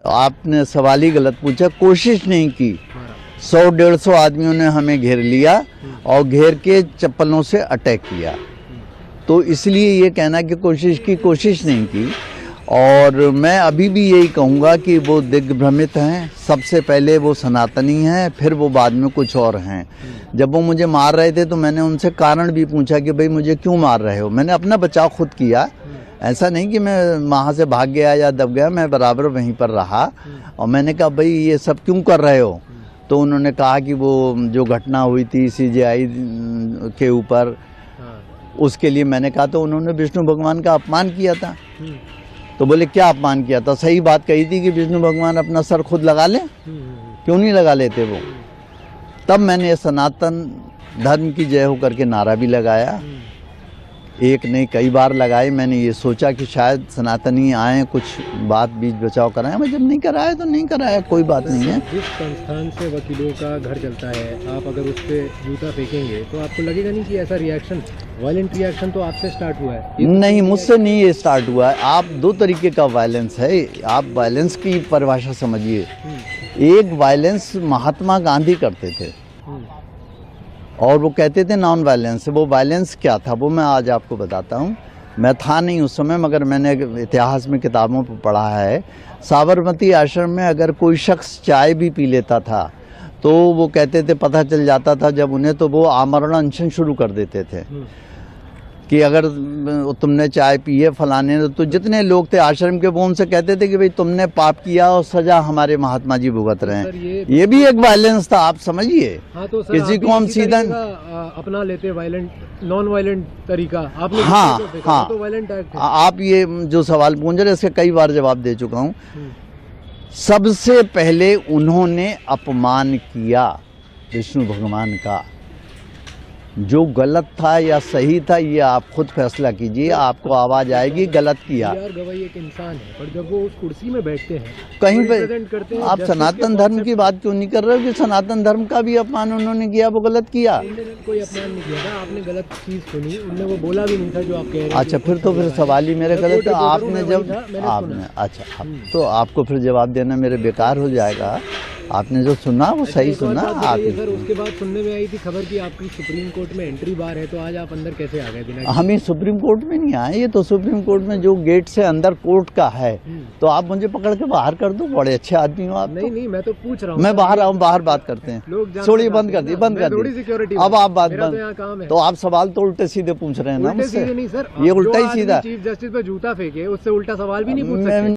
आपने सवाल ही गलत पूछा। कोशिश नहीं की। 100-150 आदमियों ने हमें घेर लिया और घेर के चप्पलों से अटैक किया। तो इसलिए ये कहना कि कोशिश नहीं की। और मैं अभी भी यही कहूँगा कि वो दिग्भ्रमित हैं। सबसे पहले वो सनातनी हैं, फिर वो बाद में कुछ और हैं। जब वो मुझे मार रहे थे तो मैंने उनसे कारण भी पूछा कि भाई मुझे क्यों मार रहे हो। मैंने अपना बचाव खुद किया, ऐसा नहीं कि मैं वहाँ से भाग गया या दब गया, मैं बराबर वहीं पर रहा। और मैंने कहा भाई ये सब क्यों कर रहे हो। तो उन्होंने कहा कि वो जो घटना हुई थी CJI के ऊपर, उसके लिए मैंने कहा। तो उन्होंने विष्णु भगवान का अपमान किया था। तो बोले क्या अपमान किया था। सही बात कही थी कि विष्णु भगवान अपना सर खुद लगा लें, क्यों नहीं लगा लेते वो। तब मैंने सनातन धर्म की जय हो करके नारा भी लगाया। एक नहीं कई बार लगाए। मैंने ये सोचा कि शायद सनातनी आए, कुछ बात बीच बचाव कराएं। मैं जब नहीं कराया तो नहीं कराया, कोई बात नहीं है। जिस संस्थान से वकीलों का घर चलता है, आप अगर उस पर जूता फेंकेंगे तो आपको लगेगा नहीं कि ऐसा रिएक्शन, वायलेंट रिएक्शन तो आपसे स्टार्ट हुआ है। नहीं, मुझसे नहीं ये स्टार्ट हुआ है। आप दो तरीके का वायलेंस है। आप वायलेंस की परिभाषा समझिए। एक वायलेंस महात्मा गांधी करते थे और वो कहते थे नॉन वायलेंस। वो वायलेंस क्या था वो मैं आज आपको बताता हूँ। मैं था नहीं उस समय, मगर मैंने इतिहास में किताबों पर पढ़ा है। साबरमती आश्रम में अगर कोई शख्स चाय भी पी लेता था तो वो कहते थे, पता चल जाता था जब उन्हें, तो वो आमरण अनशन शुरू कर देते थे कि अगर तुमने चाय पी है फलाने ने। तो जितने लोग थे आश्रम के वो उनसे कहते थे कि भाई तुमने पाप किया और सजा हमारे महात्मा जी भुगत रहे हैं। ये भी एक वायलेंस था, आप समझिए। हाँ, तो सर, किसी को हम सीधा अपना लेते वायलेंट, नॉन वायलेंट तरीका आपने। हाँ, तो वायलेंट एक्ट है। आप ये जो सवाल पूछ रहे इसके कई बार जवाब दे चुका हूँ। सबसे पहले उन्होंने अपमान किया विष्णु भगवान का। जो गलत था या सही था ये आप खुद फैसला कीजिए, आपको आवाज आएगी गलत किया। गवाही एक इंसान है, पर जब वो उस कुर्सी में बैठते हैं कहीं पे आप सनातन धर्म की बात क्यों नहीं कर रहे हो कि सनातन धर्म का भी अपमान उन्होंने किया, वो गलत किया। कोई अपमान नहीं किया था, आपने गलत चीज सुनी, उन्होंने वो बोला भी नहीं था जो आप कह रहे हैं। अच्छा, फिर तो फिर सवाल ही मेरे गलत है। आपने जब आपने अच्छा तो आपको फिर जवाब देना मेरे बेकार हो जाएगा। आपने जो सुना वो सही सुना। आप सर, उसके बाद सुनने में आई थी खबर कि आपकी सुप्रीम कोर्ट में एंट्री बार है, तो आज आप अंदर कैसे आ गए बिना? हम ही सुप्रीम कोर्ट में नहीं आए। ये तो सुप्रीम कोर्ट में जो गेट से अंदर कोर्ट का है, तो आप मुझे पकड़ के बाहर कर दो। बड़े अच्छे आदमी हो आप। नहीं, मैं तो पूछ रहा हूँ। मैं बाहर आऊँ, बाहर बात करते हैं। छोड़िए, बंद कर दी, बंद कर दी। अब आप बात बंद। तो आप सवाल तो उल्टे सीधे पूछ रहे हैं ना मुझसे। नहीं सर, ये उल्टा ही सीधा। चीफ जस्टिस पे जूता फेंके, उससे उल्टा सवाल भी नहीं पूछ सकते।